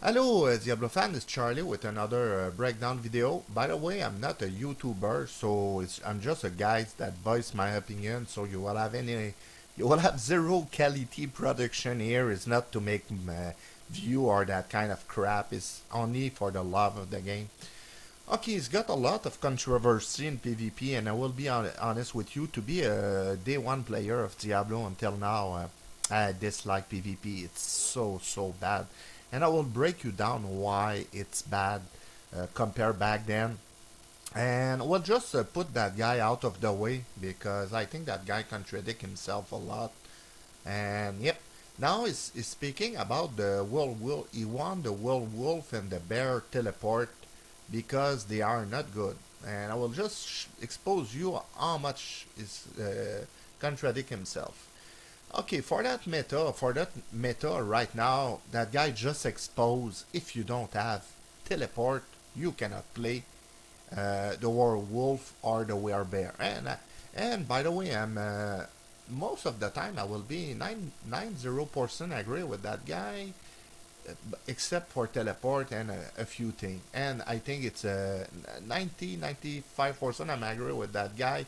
Hello, Diablo fan, it's Charlie with another breakdown video. By the way, I'm not a YouTuber, so I'm just a guy that voice my opinion. So you will have zero quality production here. It's not to make view or that kind of crap. It's only for the love of the game. Okay, it's got a lot of controversy in PvP, and I will be honest with you. To be a day one player of Diablo until now, I dislike PvP. It's so bad, and I will break you down why it's bad compared back then. And we'll just put that guy out of the way because I think that guy contradict himself a lot. And yep, now he's speaking about the wolf. He won the wolf and the bear teleport because they are not good. And I will just expose you how much is contradict himself. Okay, for that meta right now, that guy just exposed if you don't have teleport, you cannot play the werewolf or the werebear. And by the way, I'm most of the time I will be 90% agree with that guy, except for teleport and a few things. And I think it's 95% I'm agree with that guy.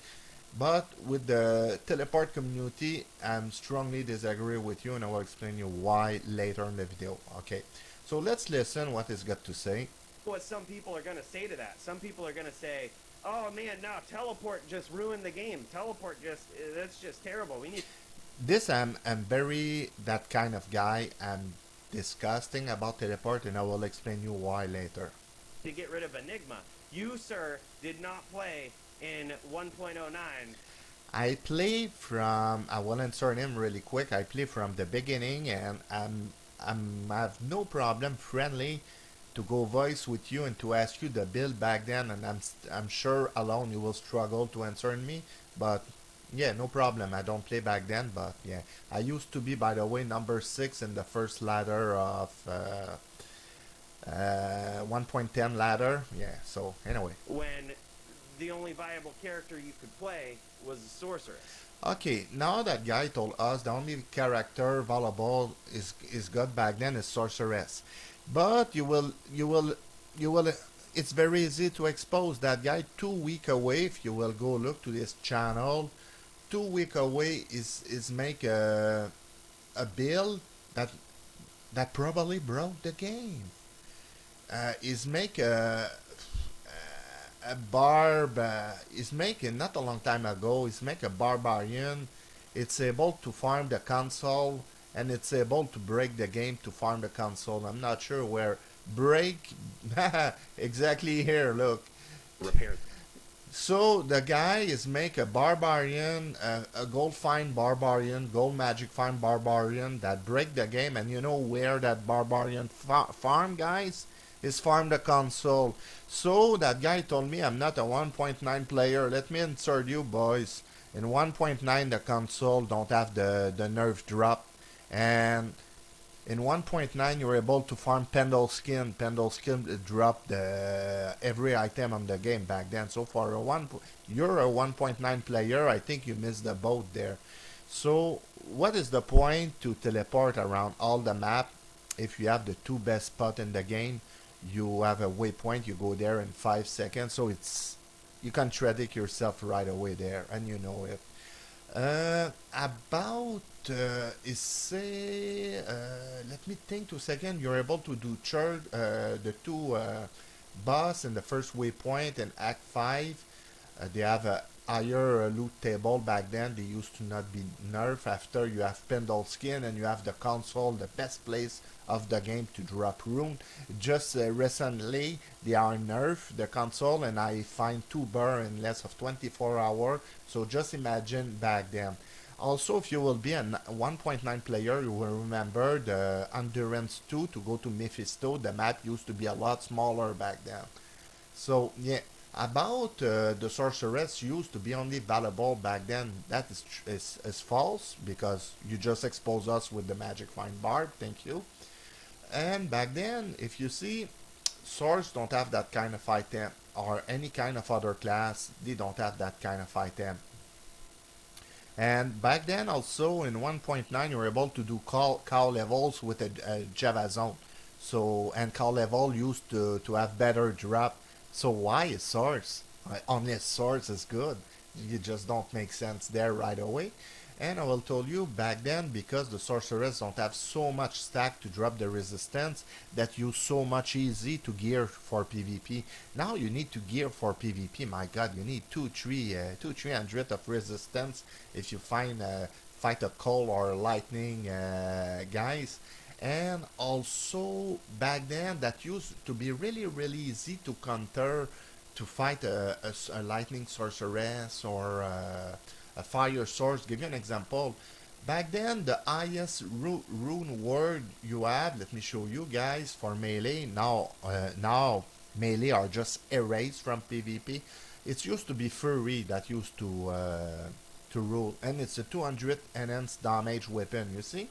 But with the teleport community, I'm strongly disagree with you, and I will explain you why later in the video. Okay, so let's listen what he's got to say. What some people are going to say to that. Some people are going to say, oh man, no, teleport just ruined the game. Teleport that's just terrible. We need This I'm very that kind of guy. I'm disgusting about teleport, and I will explain you why later. to get rid of Enigma. You, sir, did not play in 1.09. I will insert him really quick. I play from the beginning, and I have no problem friendly to go voice with you and to ask you the build back then, and I'm sure alone you will struggle to answer me, but yeah, no problem. I don't play back then, but yeah, I used to be, by the way, number 6 in the first ladder of 1.10 ladder. Yeah. So anyway. When the only viable character you could play was a sorceress. Okay, now that guy told us the only character available is God back then is sorceress, but you will. It's very easy to expose that guy 2 week away. If you will go look to this channel, 2 week away is make a build that probably broke the game. Is make a barb is making not a long time ago is make a barbarian. It's able to farm the console, and it's able to break the game to farm the console. I'm not sure where break exactly here, look. Repair. So the guy is make a barbarian, a gold find barbarian, gold magic find barbarian that break the game, and you know where that barbarian farm, guys? Is farm the console. So that guy told me I'm not a 1.9 player. Let me insert you, boys. In 1.9, the console don't have the nerf drop, and in 1.9 you're able to farm Pendle Skin. Pendle Skin dropped every item on the game back then. So for you're a 1.9 player, I think you missed the boat there. So what is the point to teleport around all the map if you have the two best spot in the game? You have a waypoint, you go there in 5 seconds, so it's you contradict yourself right away there, and you know it. About is say let me think 2 seconds. You're able to do the two boss in the first waypoint in Act 5. They have a higher loot table back then. They used to not be nerfed. After you have Pendle Skin and you have the console, the best place of the game to drop rune. Just recently they are nerfed the console, and I find 2 burr in less of 24 hours. So just imagine back then. Also, if you will be a 1.9 player, you will remember the Endurance 2 to go to Mephisto. The map used to be a lot smaller back then. So yeah, about the sorceress used to be only valuable back then. That is false because you just expose us with the magic find barb. Thank you. And back then, if you see, swords don't have that kind of item, or any kind of other class, they don't have that kind of item. And back then also in 1.9 you were able to do cow levels with a Java zone. So and call level used to have better drop. So why is source? Only source is good. You just don't make sense there right away. And I will tell you back then because the sorceress don't have so much stack to drop the resistance that you so much easy to gear for PvP. Now you need to gear for PvP. My God, you need 300 of resistance if you fight a cold or lightning guys. And also back then that used to be really easy to counter to fight a lightning sorceress or a fire source. Give you an example. Back then, the highest rune word you have, let me show you guys for melee. Now melee are just erased from PvP. It used to be Fury that used to rule, and it's a 200 enhanced damage weapon. You see.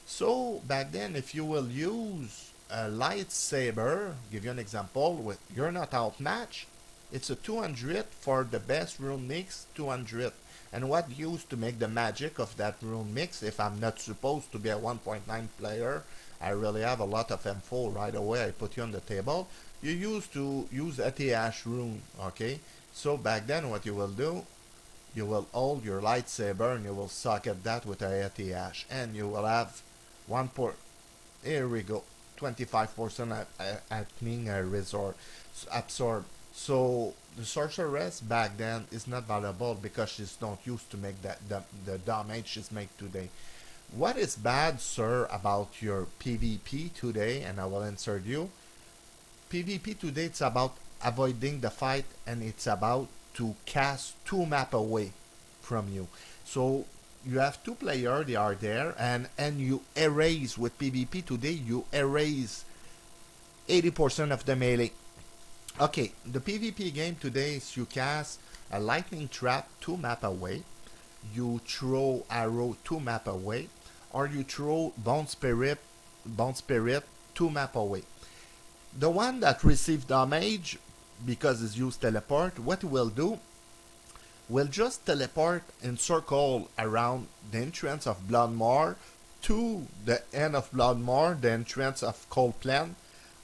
So back then, if you will use a lightsaber, give you an example, with you're not outmatched, it's a 200 for the best rune mix, 200. And what used to make the magic of that rune mix, if I'm not supposed to be a 1.9 player, I really have a lot of info right away, I put you on the table. You used to use ATH rune, okay? So back then what you will do, you will hold your lightsaber and you will socket that with a ATH and you will have one port. Here we go. 25% at mean resort absorb. So the sorceress back then is not valuable because she's not used to make the damage she's make today. What is bad, sir, about your PvP today? And I will answer you. PvP today it's about avoiding the fight and it's about to cast two map away from you. So you have two players, they are there, and you erase with PvP today, you erase 80% of the melee. Okay, the PvP game today is you cast a lightning trap two map away, you throw arrow two map away, or you throw bone spirit two map away. The one that receives damage because it's used teleport, what it will do will just teleport in circle around the entrance of Bloodmoor to the end of Bloodmoor, the entrance of Cold Plain.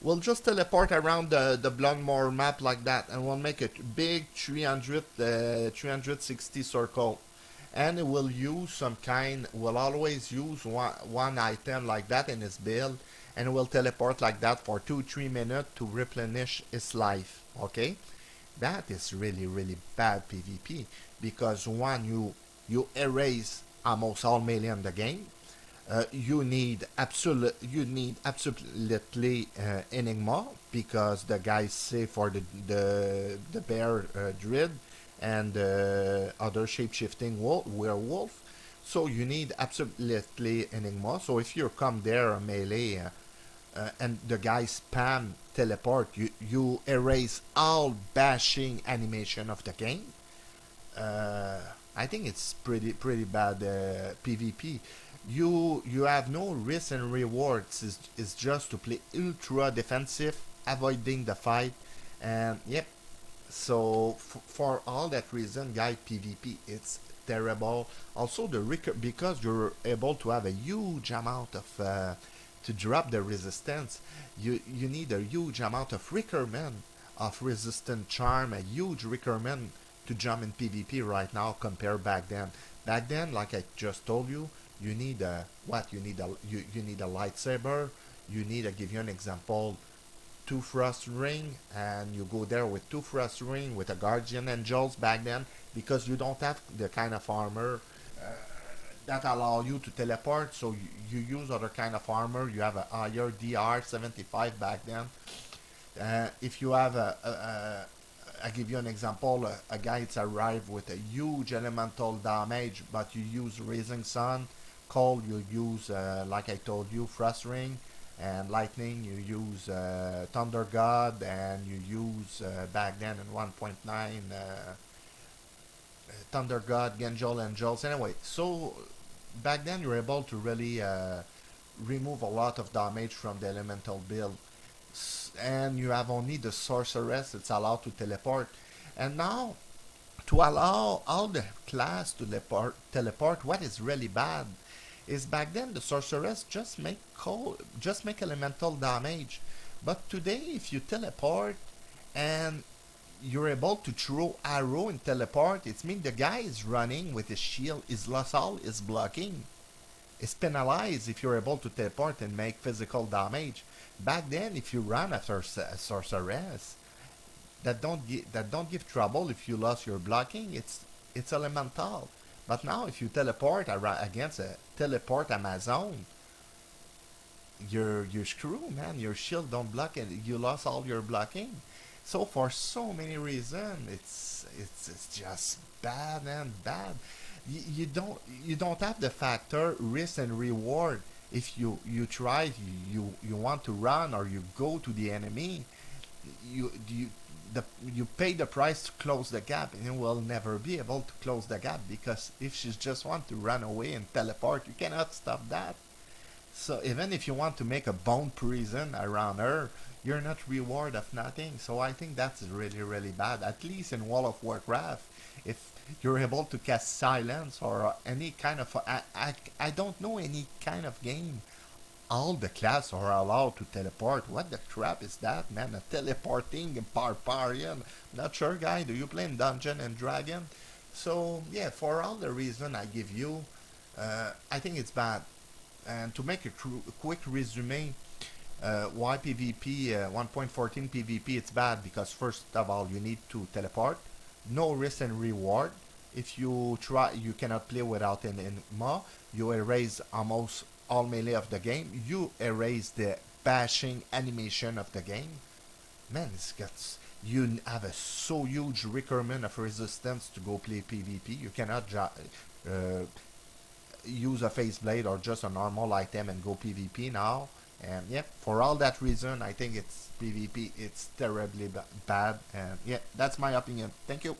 We'll just teleport around the Bloodmoor map like that and we'll make a big 360 circle. And it will use some kind, will always use one item like that in its build and it will teleport like that for 2-3 minutes to replenish its life. Okay? That is really bad PvP because one you erase almost all melee in the game. You need absolutely Enigma because the guys say for the bear druid and other shape shifting werewolf. So you need absolutely Enigma. So if you come there melee and the guy spam teleport, you erase all bashing animation of the game. I think it's pretty bad PvP. You have no risk and rewards. It's just to play ultra defensive, avoiding the fight, and yep. So for all that reason, guy, PvP it's terrible. Also because you're able to have a huge amount of to drop the resistance, you need a huge amount of requirement of resistant charm, a huge requirement to jump in PvP right now compared back then. Back then, like I just told you, you need a what? You need a lightsaber. You need to give you an example. Two frost ring, and you go there with two frost ring with a guardian angels back then because you don't have the kind of armor that allow you to teleport. So you use other kind of armor. You have a higher DR 75 back then. If you have I give you an example. A guy that's arrived with a huge elemental damage, but you use Rising Sun. Cold, you use like I told you, Frost Ring, and Lightning. You use Thunder God, and you use back then in 1.9 Thunder God, Genjol, Angels. Anyway, so back then you're able to really remove a lot of damage from the elemental build and you have only the sorceress it's allowed to teleport. And now, to allow all the class to teleport, what is really bad is back then the sorceress just make elemental damage. But today, if you teleport and you're able to throw arrow and teleport, it means the guy is running with his shield, his lost all is blocking. It's penalized if you're able to teleport and make physical damage. Back then, if you run after a sorceress, that don't give trouble if you lost your blocking. It's elemental. But now, if you teleport against a teleport Amazon, you're screwed, man. Your shield don't block it. You lost all your blocking. So for so many reasons, it's just bad and bad. You don't have the factor risk and reward. If you try, you want to run or you go to the enemy, you you pay the price to close the gap, and you will never be able to close the gap because if she just want to run away and teleport, you cannot stop that. So even if you want to make a bone prison around her, you're not reward of nothing. So I think that's really really bad. At least in World of Warcraft, if you're able to cast silence or any kind of I don't know any kind of game all the class are allowed to teleport. What the crap is that, man? A teleporting barbarian? Not sure, guy. Do you play in Dungeon and Dragon? So yeah, for all the reason I give you, I think it's bad. And to make a quick resume, why PvP 1.14 PvP it's bad because first of all you need to teleport, no risk and reward. If you try, you cannot play without an enema. You erase almost all melee of the game. You erase the bashing animation of the game. Man, it's got you have a so huge requirement of resistance to go play PvP. You cannot use a face blade or just a normal item and go PvP now. And yeah, for all that reason, I think it's PvP. It's terribly bad. And yeah, that's my opinion. Thank you.